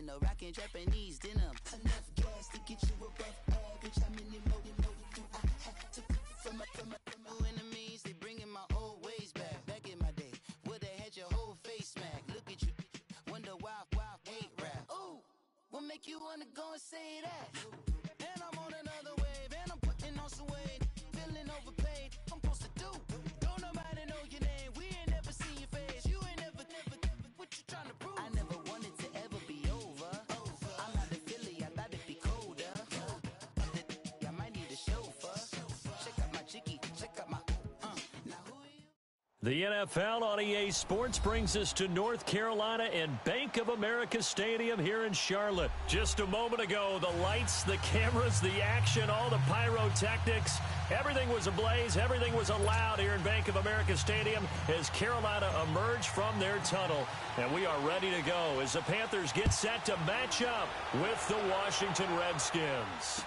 No rockin' Japanese denim. Enough gas to get you above average. How many more do I have to from my enemies? They bringing my old ways back. Back in my day, where they had your whole face smacked. Look at you, wonder why hate rap. Ooh, what make you wanna go and say that? And I'm on another wave, and I'm putting on some weight. Feeling overpaid, I'm supposed to do. Don't nobody know your name. We ain't never seen your face. You ain't never. What you trying to prove? I never wanted to ever be over. I'm not a Philly, I thought it'd be colder. I might need a chauffeur. Check out my chicky, check out my. Now who are you? The NFL on EA Sports brings us to North Carolina and Bank of America Stadium here in Charlotte. Just a moment ago, the lights, the cameras, the action, all the pyrotechnics, everything was ablaze, everything was allowed here in Bank of America Stadium as Carolina emerged from their tunnel. And we are ready to go as the Panthers get set to match up with the Washington Redskins.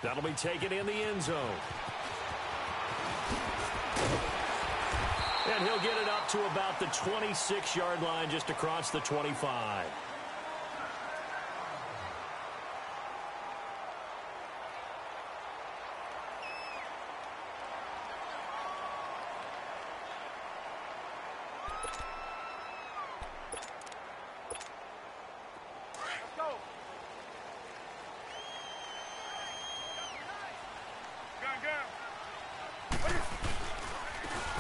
That'll be taken in the end zone. And he'll get it up to about the 26-yard line just across the 25.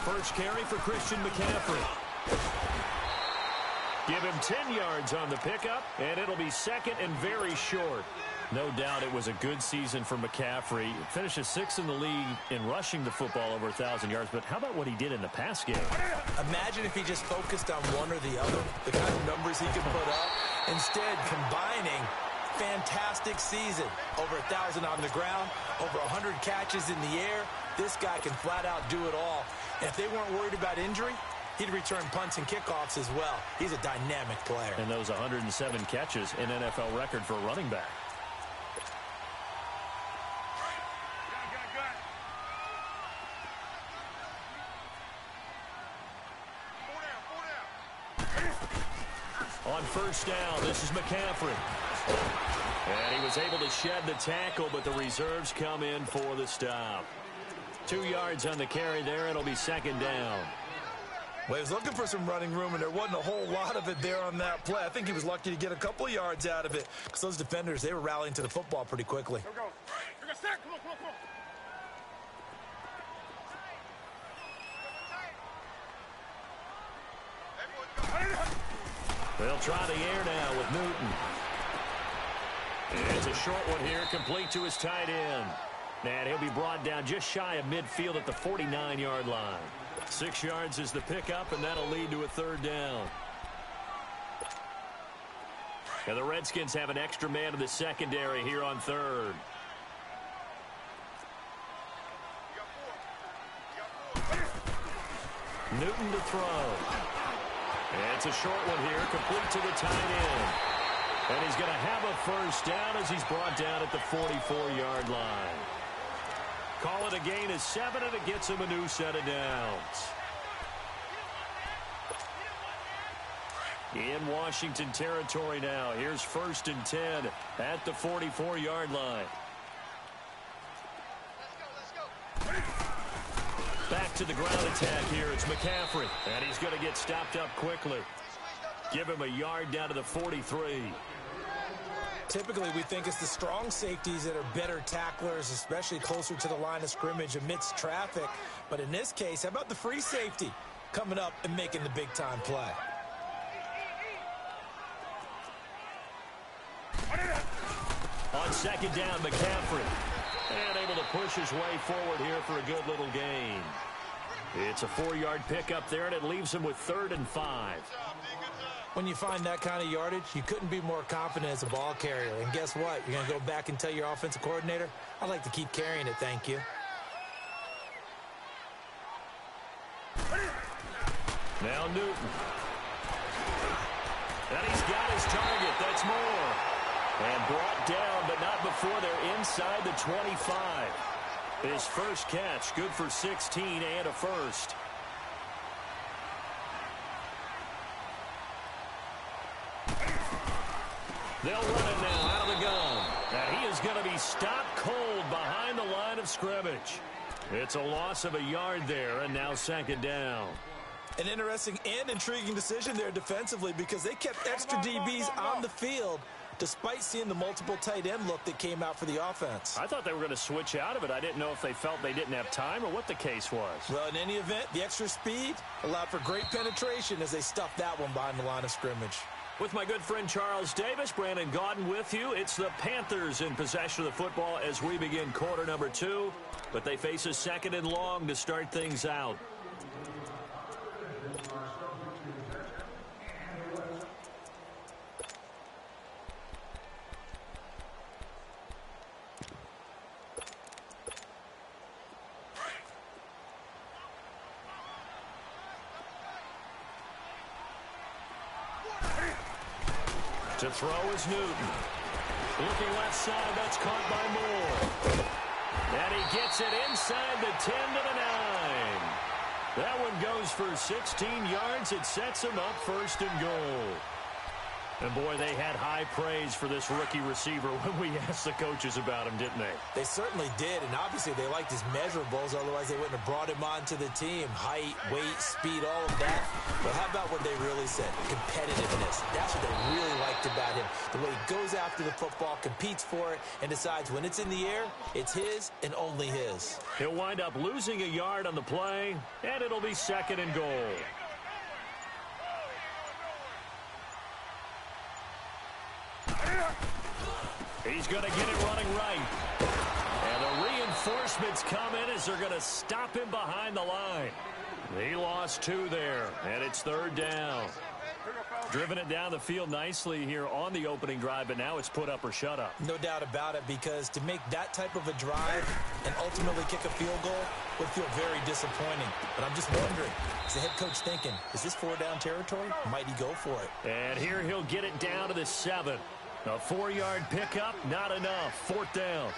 First carry for Christian McCaffrey. Give him 10 yards on the pickup, and it'll be second and very short. No doubt it was a good season for McCaffrey. Finishes sixth in the league in rushing the football over 1,000 yards, but how about what he did in the pass game? Imagine if he just focused on one or the other, the kind of numbers he could put up. Instead, combining fantastic season. Over 1,000 on the ground, over 100 catches in the air. This guy can flat out do it all. And if they weren't worried about injury, he'd return punts and kickoffs as well. He's a dynamic player. And those 107 catches, an NFL record for a running back. On first down, this is McCaffrey. And he was able to shed the tackle, but the reserves come in for the stop. 2 yards on the carry there. It'll be second down. Well, he was looking for some running room, and there wasn't a whole lot of it there on that play. I think he was lucky to get a couple of yards out of it because those defenders, they were rallying to the football pretty quickly. Here we go. You're going to stack. Come on, come on, come on. They'll try the air now with Newton. It's a short one here, complete to his tight end. And he'll be brought down just shy of midfield at the 49-yard line. 6 yards is the pickup, and that'll lead to a third down. And the Redskins have an extra man in the secondary here on third. Newton to throw. And it's a short one here, complete to the tight end. And he's going to have a first down as he's brought down at the 44-yard line. Call it a gain of 7, and it gets him a new set of downs. In Washington territory now. Here's 1st and 10 at the 44-yard line. Back to the ground attack here. It's McCaffrey. And he's going to get stopped up quickly. Give him a yard down to the 43. Typically, we think it's the strong safeties that are better tacklers, especially closer to the line of scrimmage amidst traffic. But in this case, how about the free safety coming up and making the big-time play? On second down, McCaffrey. And able to push his way forward here for a good little gain. It's a 4-yard pickup there, and it leaves him with 3rd and 5. When you find that kind of yardage, you couldn't be more confident as a ball carrier. And guess what? You're going to go back and tell your offensive coordinator, I'd like to keep carrying it, thank you. Now Newton. And he's got his target. That's more. And brought down, but not before they're inside the 25. His first catch, good for 16 and a first. They'll run it now out of the gun. And he is going to be stopped cold behind the line of scrimmage. It's a loss of a yard there, and now second down. An interesting and intriguing decision there defensively because they kept extra DBs on the field despite seeing the multiple tight end look that came out for the offense. I thought they were going to switch out of it. I didn't know if they felt they didn't have time or what the case was. Well, in any event, the extra speed allowed for great penetration as they stuffed that one behind the line of scrimmage. With my good friend Charles Davis, Brandon Gaudin with you. It's the Panthers in possession of the football as we begin quarter number 2. But they face a second and long to start things out. To throw is Newton. Looking left side, that's caught by Moore. And he gets it inside the 10 to the 9. That one goes for 16 yards. It sets him up first and goal. And, boy, they had high praise for this rookie receiver when we asked the coaches about him, didn't they? They certainly did, and obviously they liked his measurables. Otherwise, they wouldn't have brought him onto the team. Height, weight, speed, all of that. But how about what they really said? Competitiveness. That's what they really liked about him. The way he goes after the football, competes for it, and decides when it's in the air, it's his and only his. He'll wind up losing a yard on the play, and it'll be second and goal. He's going to get it running right. And the reinforcements come in as they're going to stop him behind the line. He lost 2 there, and it's third down. Driven it down the field nicely here on the opening drive, but now it's put up or shut up. No doubt about it, because to make that type of a drive and ultimately kick a field goal would feel very disappointing. But I'm just wondering, is the head coach thinking, is this 4-down territory? Might he go for it? And here he'll get it down to the 7. A 4-yard pickup, not enough. Fourth down.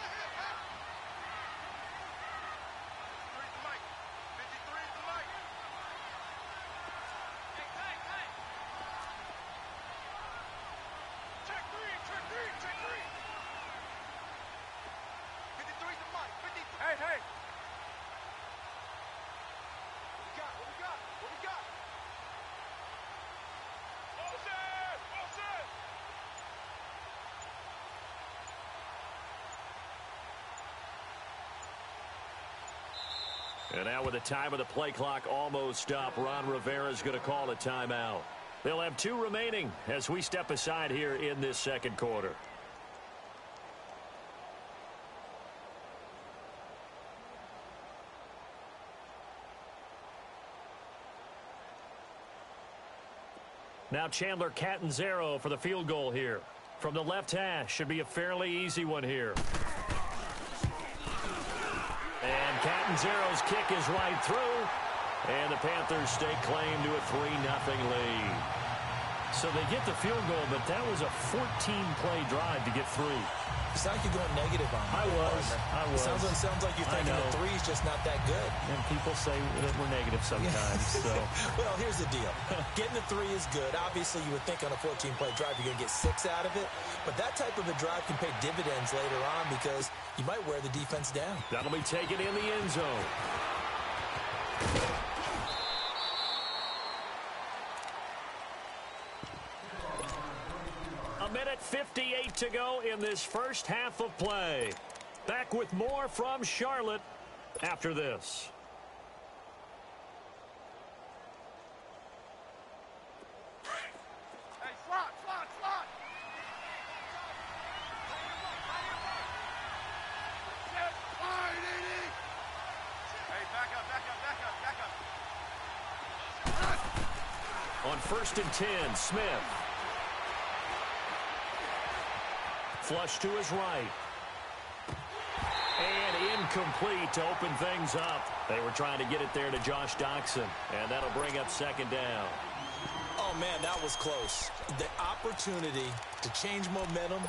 And now with the time of the play clock almost up, Ron Rivera's going to call a timeout. They'll have 2 remaining as we step aside here in this second quarter. Now Chandler Catanzaro for the field goal here. From the left hash, should be a fairly easy one here. And Catanzaro's kick is right through. And the Panthers stake claim to a 3-0 lead. So they get the field goal, but that was a 14-play drive to get through. You sound like you're going negative on me. I was. Sounds like you're thinking the 3's just not that good. And people say that we're negative sometimes. So. Well, here's the deal. Getting the 3 is good. Obviously, you would think on a 14-play drive you're going to get 6 out of it. But that type of a drive can pay dividends later on because you might wear the defense down. That'll be taken in the end zone. A minute 58 to go in this first half of play. Back with more from Charlotte after this. Hey, slot. Hey, back up. On 1st and 10, Smith. Flush to his right. And incomplete to open things up. They were trying to get it there to Josh Doxson. And that'll bring up second down. Oh, man, that was close. The opportunity to change momentum,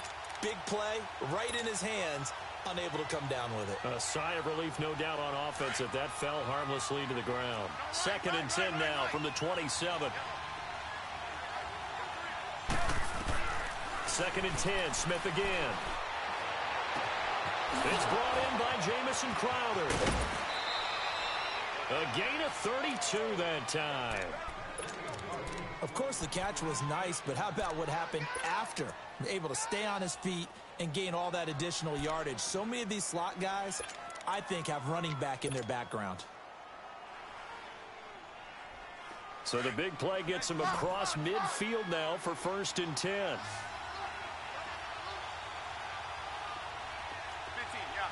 big play, right in his hands, unable to come down with it. A sigh of relief, no doubt, on offense if that fell harmlessly to the ground. 2nd and 10 now from the 27. 2nd and 10. Smith again. It's brought in by Jamison Crowder. A gain of 32 that time. Of course, the catch was nice, but how about what happened after? Able to stay on his feet and gain all that additional yardage. So many of these slot guys, I think, have running back in their background. So the big play gets him across midfield now for 1st and 10. 15, yeah.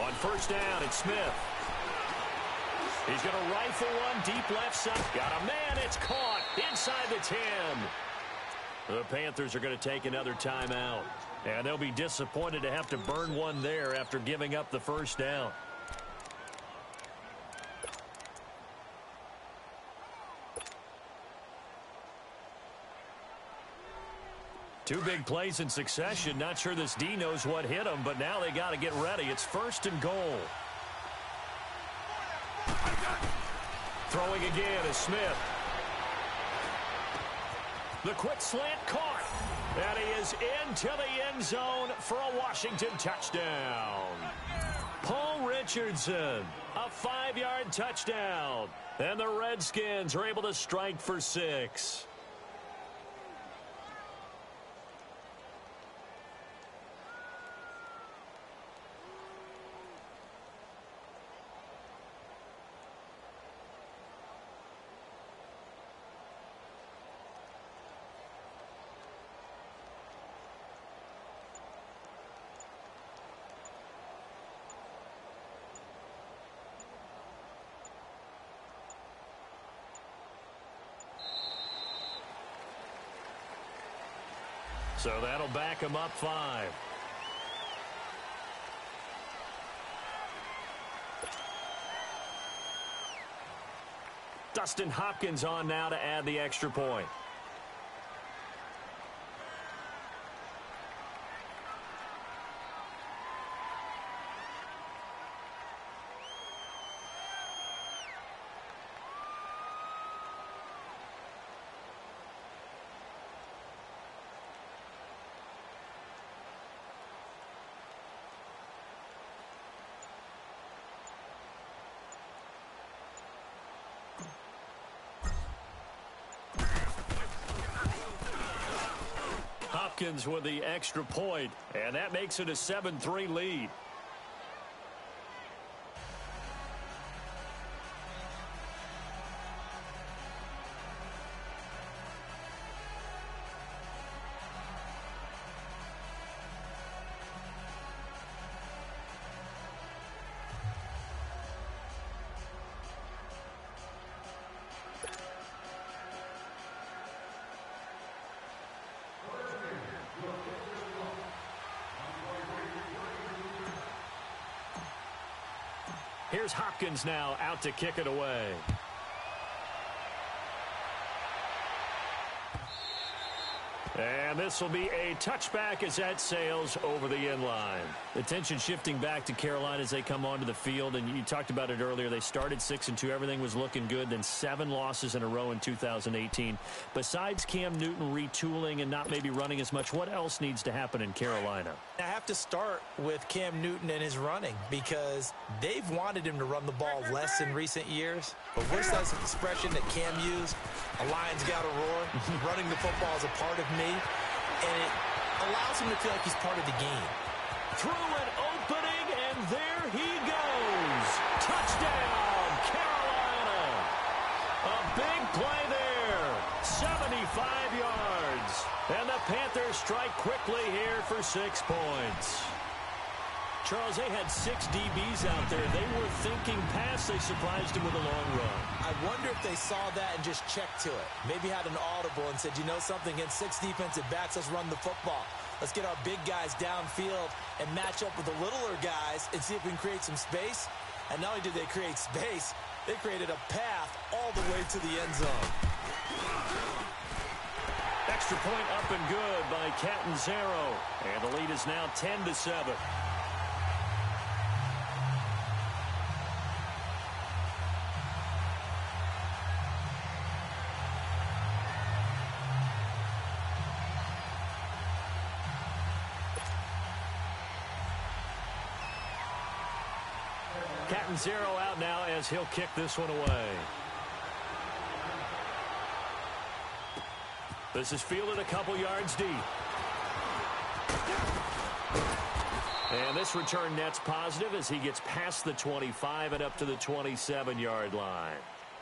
On 1st down, it's Smith. He's going to rifle one deep left side. Got a man. It's caught inside the 10. The Panthers are going to take another timeout. And they'll be disappointed to have to burn one there after giving up the 1st down. Two big plays in succession. Not sure this D knows what hit him, but now they got to get ready. It's 1st and goal. Throwing again is Smith. The quick slant caught. And he is into the end zone for a Washington touchdown. Paul Richardson, a 5-yard touchdown. And the Redskins are able to strike for 6. So that'll back him up 5. Dustin Hopkins on now to add the extra point. Hopkins with the extra point, and that makes it a 7-3 lead. Here's Hopkins now out to kick it away. And this will be a touchback as that sails over the end line. The tension shifting back to Carolina as they come onto the field. And you talked about it earlier. They started 6-2. Everything was looking good. Then 7 losses in a row in 2018. Besides Cam Newton retooling and not maybe running as much, what else needs to happen in Carolina? I have to start with Cam Newton and his running because they've wanted him to run the ball less in recent years. But what's that expression that Cam used? A lion's got to roar. Running the football is a part of me, and it allows him to feel like he's part of the game. Through an opening, and there he goes. Touchdown, Carolina. A big play there. 75 yards. And the Panthers strike quickly here for 6 points. Charles, they had 6 DBs out there. They were thinking pass. They surprised him with a long run. I wonder if they saw that and just checked to it. Maybe had an audible and said, you know something, against 6 defensive backs, let's run the football. Let's get our big guys downfield and match up with the littler guys and see if we can create some space. And not only did they create space, they created a path all the way to the end zone. extra point up and good by Catanzaro. And the lead is now 10-7. Catanzaro out now as he'll kick this one away. This is fielded a couple yards deep. And this return net's positive as he gets past the 25 and up to the 27-yard line.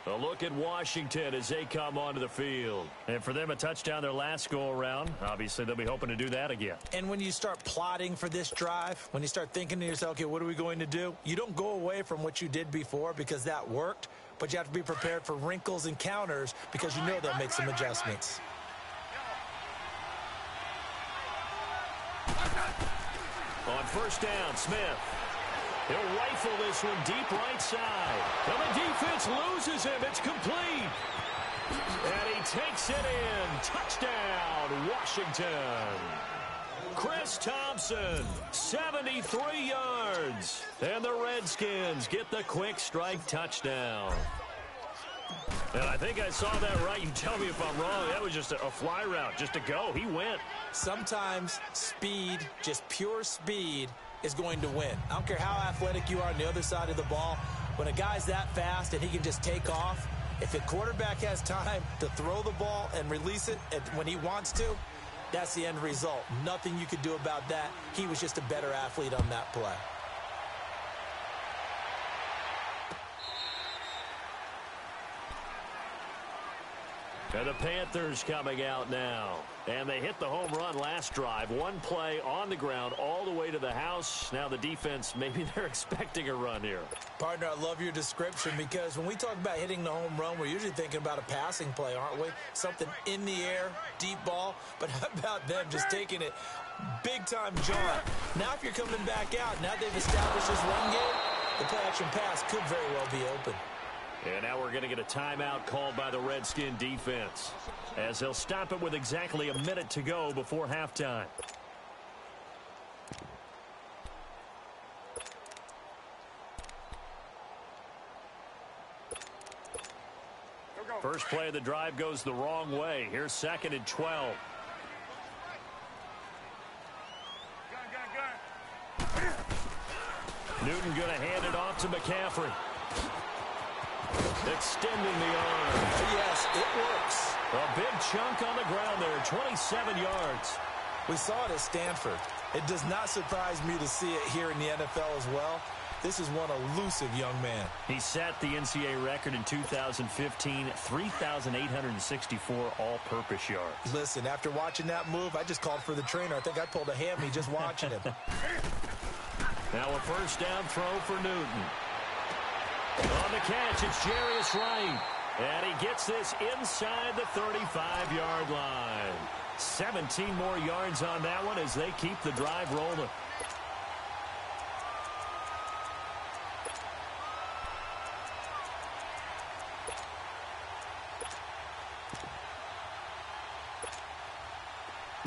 A look at Washington as they come onto the field. And for them, a touchdown their last go-around. Obviously, they'll be hoping to do that again. And when you start plotting for this drive, when you start thinking to yourself, okay, what are we going to do? You don't go away from what you did before because that worked, but you have to be prepared for wrinkles and counters because you know they'll make some adjustments. On first down, Smith. He'll rifle this one deep right side. And the defense loses him. It's complete. And he takes it in. Touchdown, Washington. Chris Thompson, 73 yards. And the Redskins get the quick strike touchdown. And I think I saw that right. You tell me if I'm wrong. That was just a fly route, just to go. He went. Sometimes speed, just pure speed, is going to win. I don't care how athletic you are on the other side of the ball. When a guy's that fast and he can just take off, if the quarterback has time to throw the ball and release it when he wants to, that's the end result. Nothing you could do about that. He was just a better athlete on that play. And the Panthers coming out now. And they hit the home run last drive. One play on the ground all the way to the house. Now the defense, maybe they're expecting a run here. Partner, I love your description because when we talk about hitting the home run, we're usually thinking about a passing play, aren't we? Something in the air, deep ball. But how about them just taking it big-time jaunt? Now if you're coming back out, now they've established this run game, the play-action pass could very well be open. And now we're going to get a timeout called by the Redskin defense as they'll stop it with exactly a minute to go before halftime. First play of the drive goes the wrong way. Here's 2nd and 12. Newton going to hand it off to McCaffrey. Extending the arm. Yes, it works. A big chunk on the ground there, 27 yards. We saw it at Stanford. It does not surprise me to see it here in the NFL as well. This is one elusive young man. He set the NCAA record in 2015, 3,864 all-purpose yards. Listen, after watching that move, I just called for the trainer. I think I pulled a hammy just watching him. Now a first down throw for Newton. On the catch, it's Jarius Wright. And he gets this inside the 35-yard line. 17 more yards on that one as they keep the drive rolling.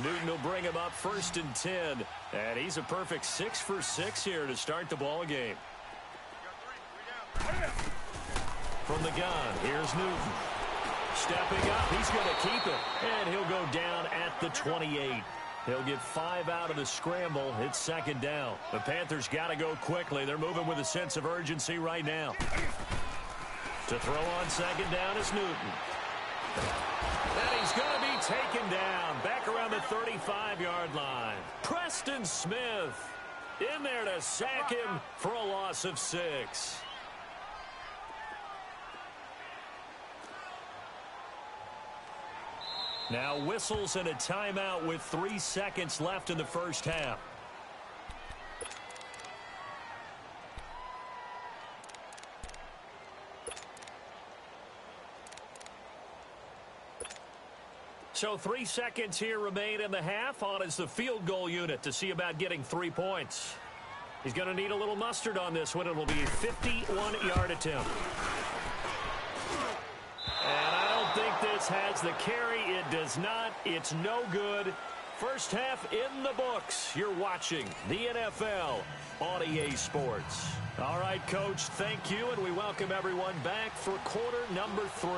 Newton will bring him up 1st and 10. And he's a perfect 6 for 6 here to start the ball game. From the gun, here's Newton. Stepping up, he's going to keep it. And he'll go down at the 28. He'll get 5 out of the scramble. It's 2nd down. The Panthers got to go quickly. They're moving with a sense of urgency right now. To throw on 2nd down is Newton. And he's going to be taken down. Back around the 35-yard line. Preston Smith in there to sack him for a loss of 6. Now whistles and a timeout with 3 seconds left in the first half. So 3 seconds here remain in the half. On is the field goal unit to see about getting 3 points. He's going to need a little mustard on this one. It will be a 51-yard attempt. And I don't think This has the carry. It does not. It's no good. First half in the books. You're watching the NFL on EA Sports. All right, Coach, thank you, and we welcome everyone back for quarter number 3.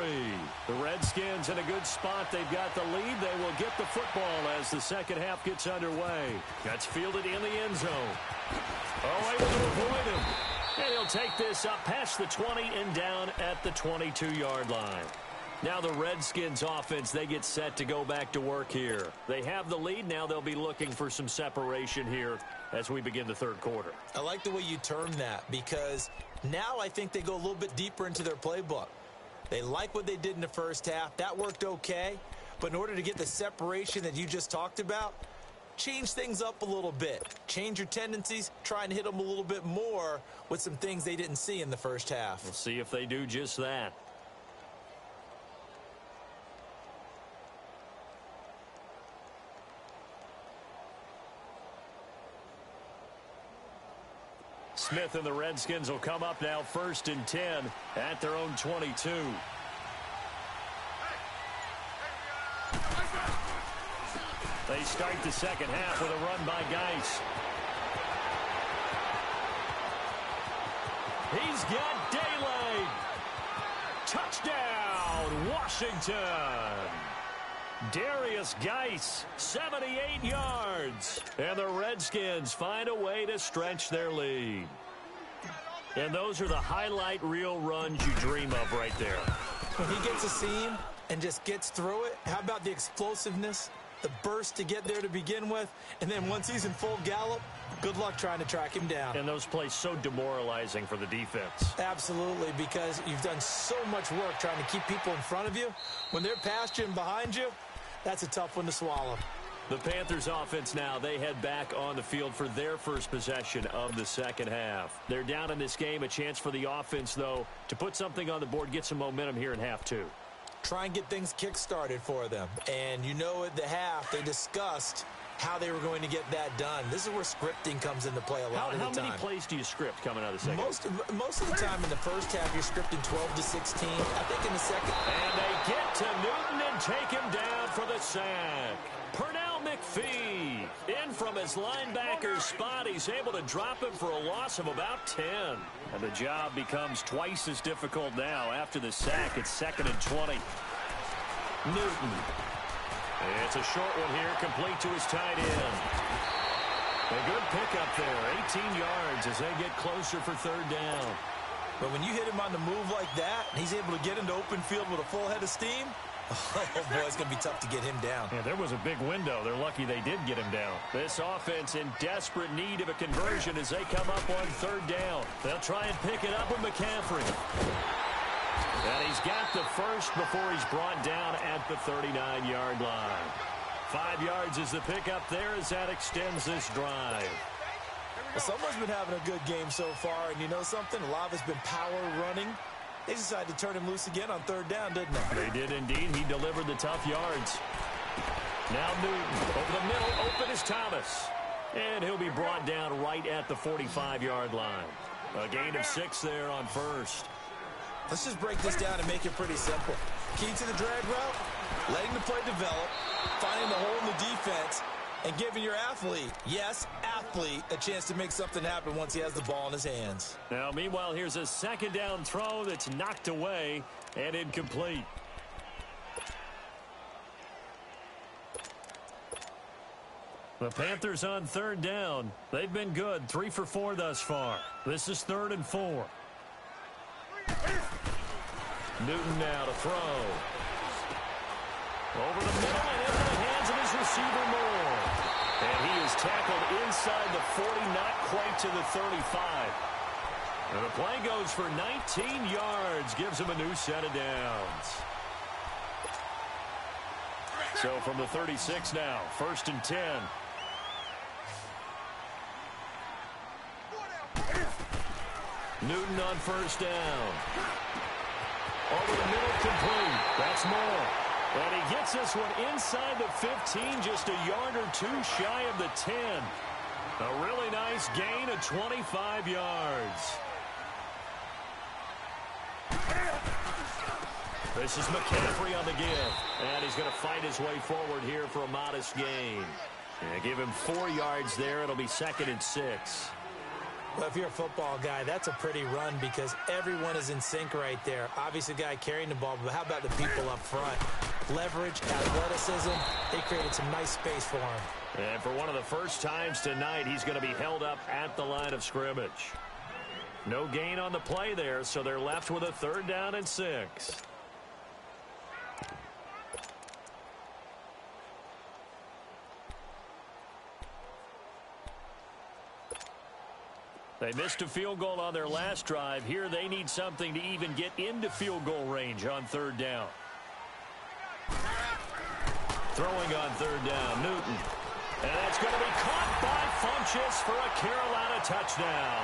The Redskins in a good spot. They've got the lead. They will get the football as the second half gets underway. That's fielded in the end zone. Oh, able to avoid him. And he'll take this up past the 20 and down at the 22-yard line. Now the Redskins offense, they get set to go back to work here. They have the lead. Now they'll be looking for some separation here as we begin the third quarter. I like the way you term that because now I think they go a little bit deeper into their playbook. They like what they did in the first half. That worked okay. But in order to get the separation that you just talked about, change things up a little bit. Change your tendencies. Try and hit them a little bit more with some things they didn't see in the first half. We'll see if they do just that. Smith and the Redskins will come up now 1st and 10 at their own 22. They start the second half with a run by Geis. He's got daylight. Touchdown, Washington. Darius Geis, 78 yards. And the Redskins find a way to stretch their lead. And those are the highlight reel runs you dream of right there. When he gets a seam and just gets through it, how about the explosiveness, the burst to get there to begin with, and then once he's in full gallop, good luck trying to track him down. And those plays so demoralizing for the defense. Absolutely, because you've done so much work trying to keep people in front of you. When they're past you and behind you, that's a tough one to swallow. The Panthers offense now, they head back on the field for their first possession of the second half. They're down in this game. A chance for the offense, though, to put something on the board, get some momentum here in half 2. Try and get things kick-started for them. And you know at the half, they discussed how they were going to get that done. This is where scripting comes into play a lot of the time. How many plays do you script coming out of the second? Most of the time in the first half, you're scripting 12 to 16. I think in the second. And they get to Newton and take him down for the sack. Pernell McPhee in from his linebacker spot. He's able to drop him for a loss of about 10. And the job becomes twice as difficult now. After the sack, it's 2nd and 20. Newton. It's a short one here, complete to his tight end. A good pickup there, 18 yards as they get closer for 3rd down. But when you hit him on the move like that, and he's able to get into open field with a full head of steam, oh boy, it's going to be tough to get him down. Yeah, there was a big window. They're lucky they did get him down. This offense in desperate need of a conversion as they come up on 3rd down. They'll try and pick it up with McCaffrey. And he's got the first before he's brought down at the 39-yard line. 5 yards is the pickup there as that extends this drive. Well, someone's been having a good game so far, and you know something? A lot of it's been power running. They decided to turn him loose again on 3rd down, didn't they? They did indeed. He delivered the tough yards. Now Newton over the middle. Open is Thomas. And he'll be brought down right at the 45-yard line. A gain of 6 there on 1st. Let's just break this down and make it pretty simple. Key to the drag route, letting the play develop, finding the hole in the defense, and giving your athlete, yes, athlete, a chance to make something happen once he has the ball in his hands. Now, meanwhile, here's a 2nd down throw that's knocked away and incomplete. The Panthers on 3rd down. They've been good, 3 for 4 thus far. This is 3rd and 4. Newton now to throw. Over the middle and into the hands of his receiver Moore. And he is tackled inside the 40, not quite to the 35. And the play goes for 19 yards, gives him a new set of downs. So from the 36 now, 1st and 10. Newton on 1st down. Over the middle, complete. That's Moore. And he gets this one inside the 15, just a yard or 2 shy of the 10. A really nice gain of 25 yards. This is McCaffrey on the give. And he's going to fight his way forward here for a modest gain. Yeah, give him 4 yards there. It'll be 2nd and 6. Well, if you're a football guy, that's a pretty run because everyone is in sync right there. Obviously, the guy carrying the ball, but how about the people up front? Leverage, athleticism, they created some nice space for him. And for one of the first times tonight, he's going to be held up at the line of scrimmage. No gain on the play there, so they're left with a 3rd down and 6. They missed a field goal on their last drive. Here they need something to even get into field goal range on 3rd down. Throwing on 3rd down, Newton. And that's going to be caught by Funchess for a Carolina touchdown.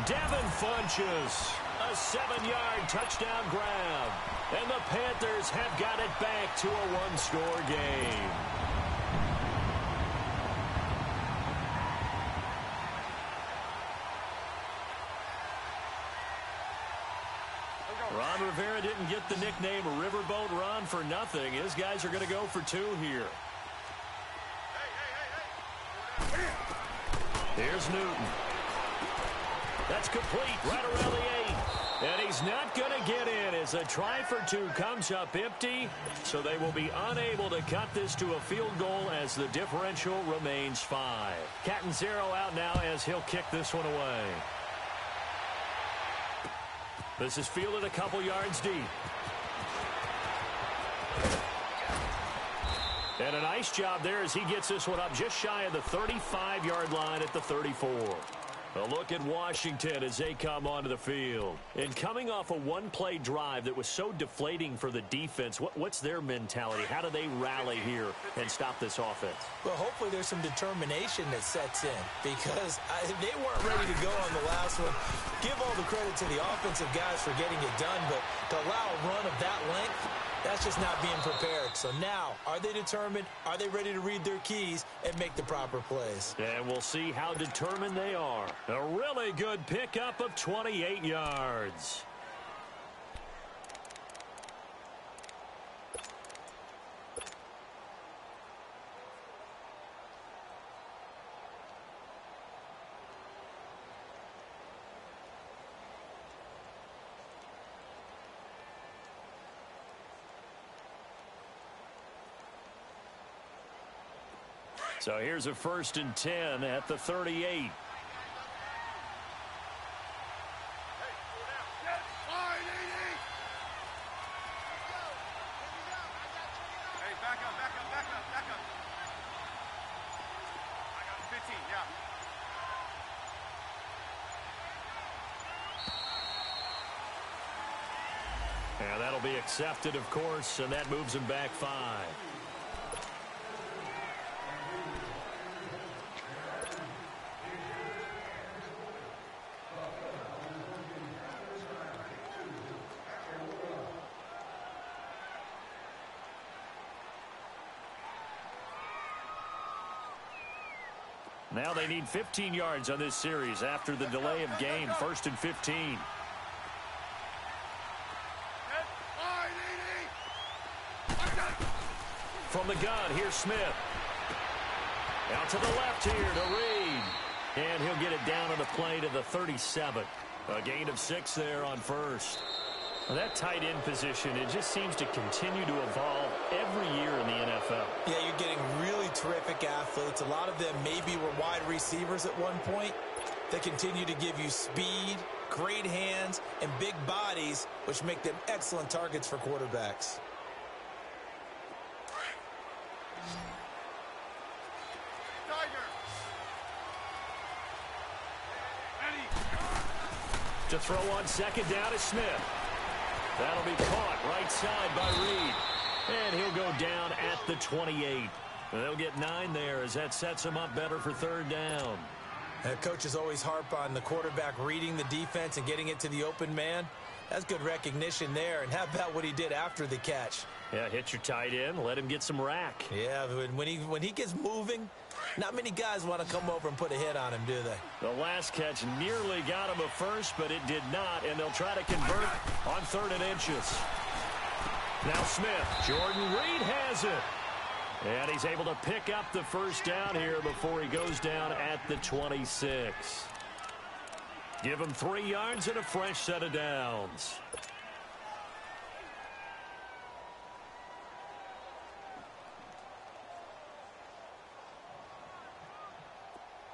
Devin Funchess, a 7-yard touchdown grab. And the Panthers have got it back to a 1-score game. Ron Rivera didn't get the nickname Riverboat Ron for nothing. His guys are going to go for 2 here. Here's Newton. That's complete right around the 8. And he's not going to get in as a try for 2 comes up empty. So they will be unable to cut this to a field goal as the differential remains 5. Catanzaro out now as he'll kick this one away. This is fielded a couple yards deep. And a nice job there as he gets this one up just shy of the 35-yard line at the 34. A look at Washington as they come onto the field. And coming off a 1-play drive that was so deflating for the defense, what's their mentality? How do they rally here and stop this offense? Well, hopefully there's some determination that sets in because they weren't ready to go on the last one. Give all the credit to the offensive guys for getting it done, but to allow a run of that length, that's just not being prepared. So now, are they determined? Are they ready to read their keys and make the proper plays? And we'll see how determined they are. A really good pickup of 28 yards. So here's a 1st and 10 at the 38. And that'll be accepted, of course, and that moves him back 5. Now they need 15 yards on this series after the delay of game. 1st and 15. From the gun, here's Smith. Out to the left here to Reed. And he'll get it down on the play to the 37. A gain of 6 there on 1st. Well, that tight end position, it just seems to continue to evolve every year in the NFL. Yeah, you're getting really terrific athletes. A lot of them maybe were wide receivers at one point. They continue to give you speed, great hands, and big bodies, which make them excellent targets for quarterbacks. To throw on 2nd down is Smith. That'll be caught right side by Reed. And he'll go down at the 28. They'll get 9 there as that sets him up better for 3rd down. Coaches always harp on the quarterback reading the defense and getting it to the open man. That's good recognition there. And how about what he did after the catch? Yeah, hit your tight end. Let him get some rack. Yeah, when he gets moving, Not many guys want to come over and put a hit on him, do they? The last catch nearly got him a first, but it did not, and they'll try to convert on 3rd and inches. Now Smith. Jordan Reed has it. And he's able to pick up the first down here before he goes down at the 26. Give him 3 yards and a fresh set of downs.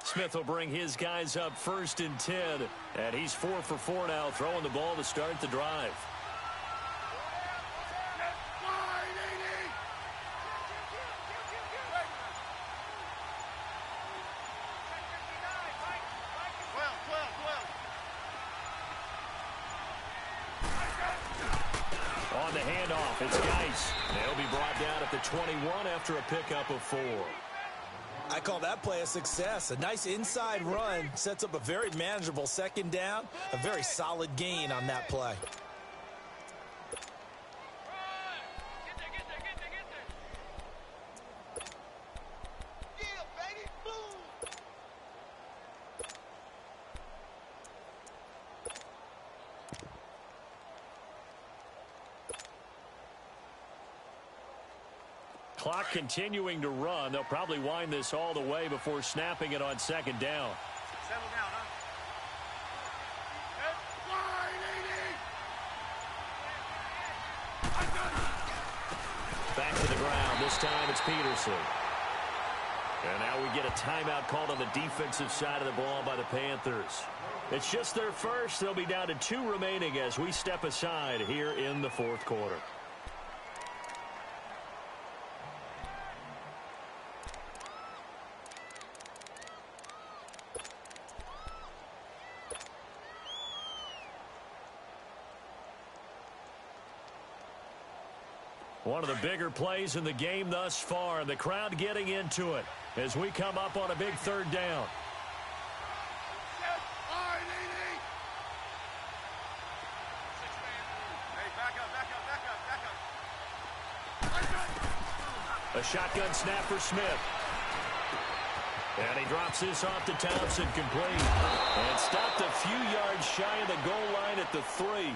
Smith will bring his guys up 1st and 10, and he's 4 for 4 now, throwing the ball to start the drive. On the handoff, it's Geis. They'll be brought down at the 21 after a pickup of 4. I call that play a success. A nice inside run sets up a very manageable 2nd down. A very solid gain on that play. Clock continuing to run. They'll probably wind this all the way before snapping it on 2nd down. Settle down, huh? Back to the ground. This time it's Peterson. And now we get a timeout called on the defensive side of the ball by the Panthers. It's just their first. They'll be down to 2 remaining as we step aside here in the 4th quarter. One of the bigger plays in the game thus far, and the crowd getting into it as we come up on a big 3rd down. A shotgun snap for Smith. And he drops this off to Thompson, complete. And stopped a few yards shy of the goal line at the 3.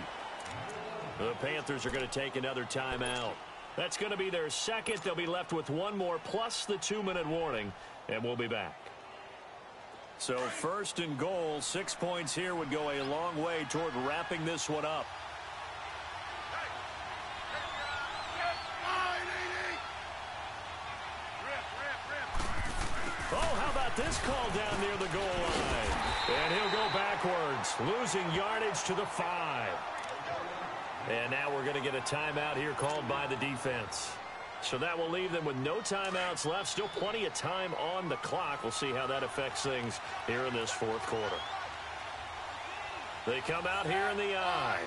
The Panthers are going to take another timeout. That's going to be their 2nd. They'll be left with 1 more plus the 2-minute warning, and we'll be back. So 1st and goal, 6 points here would go a long way toward wrapping this one up. Oh, how about this call down near the goal line? And he'll go backwards, losing yardage to the 5. And now we're going to get a timeout here called by the defense. So that will leave them with no timeouts left. Still plenty of time on the clock. We'll see how that affects things here in this 4th quarter. They come out here in the eye.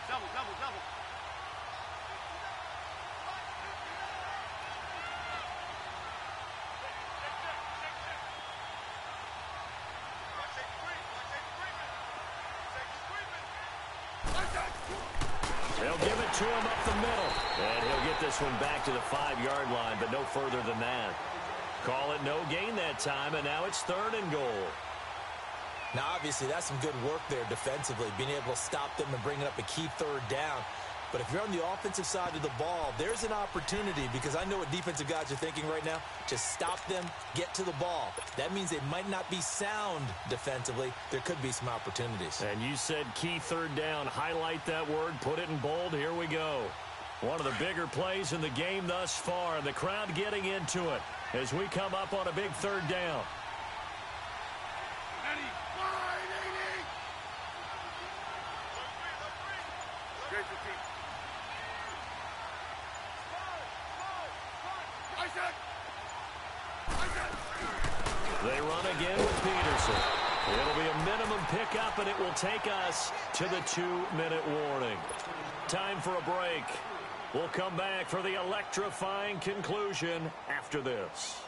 Double, double, double. They'll give it to him up the middle. And he'll get this one back to the 5-yard line, but no further than that. Call it no gain that time, and now it's 3rd and goal. Now, obviously, that's some good work there defensively, being able to stop them and bringing up a key 3rd down. But if you're on the offensive side of the ball, there's an opportunity, because I know what defensive guys are thinking right now. Just stop them, get to the ball. That means they might not be sound defensively. There could be some opportunities. And you said key 3rd down. Highlight that word, put it in bold. Here we go. One of the bigger plays in the game thus far, and the crowd getting into it as we come up on a big 3rd down. They run again with Peterson. It'll be a minimum pickup, and it will take us to the 2-minute warning. Time for a break. We'll come back for the electrifying conclusion after this.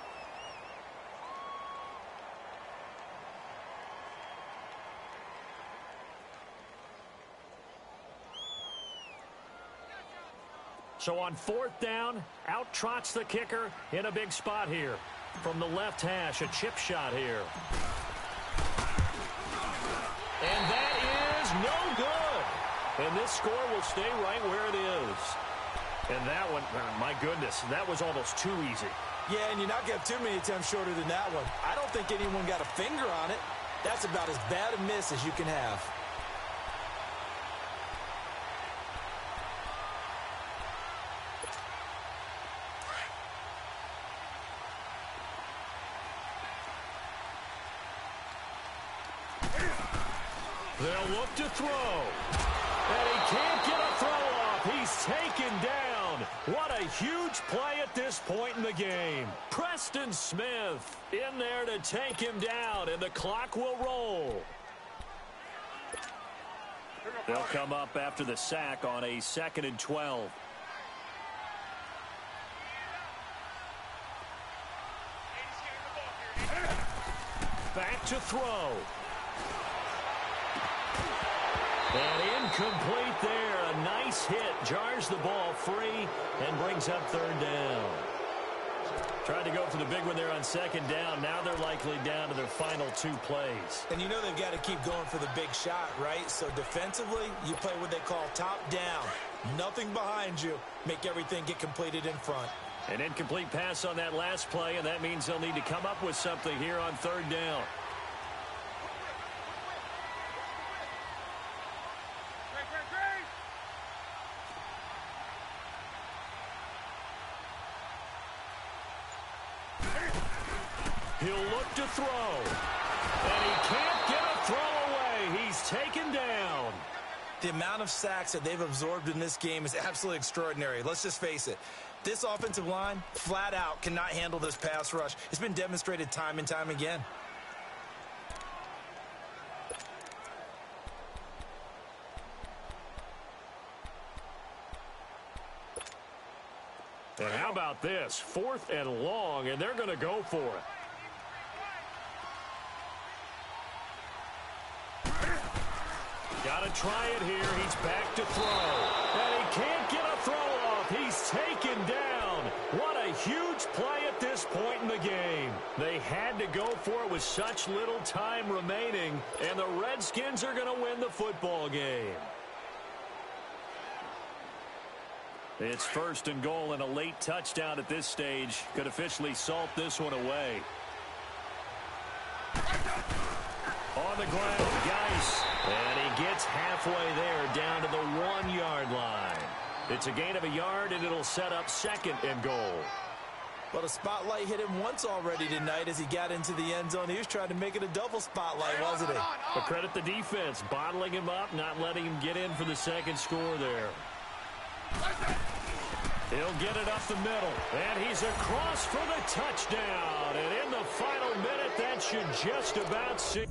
So on 4th down, out trots the kicker in a big spot here. From the left hash, a chip shot here. And that is no good. And this score will stay right where it is. And that one, my goodness, that was almost too easy. Yeah, and you're not going to have too many attempts shorter than that one. I don't think anyone got a finger on it. That's about as bad a miss as you can have. They'll look to throw. And he can't get a throw off. He's taken down. What a huge play at this point in the game. Preston Smith in there to take him down, and the clock will roll. They'll come up after the sack on a 2nd and 12. Back to throw. And incomplete there. A nice hit. Jars the ball free and brings up 3rd down. Tried to go for the big one there on 2nd down. Now they're likely down to their final 2 plays. And you know they've got to keep going for the big shot, right? So defensively, you play what they call top down. Nothing behind you. Make everything get completed in front. An incomplete pass on that last play, and that means they'll need to come up with something here on 3rd down. He'll look to throw. And he can't get a throw away. He's taken down. The amount of sacks that they've absorbed in this game is absolutely extraordinary. Let's just face it. This offensive line, flat out, cannot handle this pass rush. It's been demonstrated time and time again. And how about this? 4th and long, and they're going to go for it. Got to try it here. He's back to throw. And he can't get a throw off. He's taken down. What a huge play at this point in the game. They had to go for it with such little time remaining, and the Redskins are going to win the football game. It's 1st and goal, and a late touchdown at this stage could officially salt this one away. On the ground, Geis. And he gets halfway there down to the 1-yard line. It's a gain of a yard, and it'll set up 2nd and goal. Well, the spotlight hit him once already tonight as he got into the end zone. He was trying to make it a double spotlight, wasn't he? But credit the defense, bottling him up, not letting him get in for the 2nd score there. He'll get it up the middle, and he's across for the touchdown. And in the final minute, that should just about see.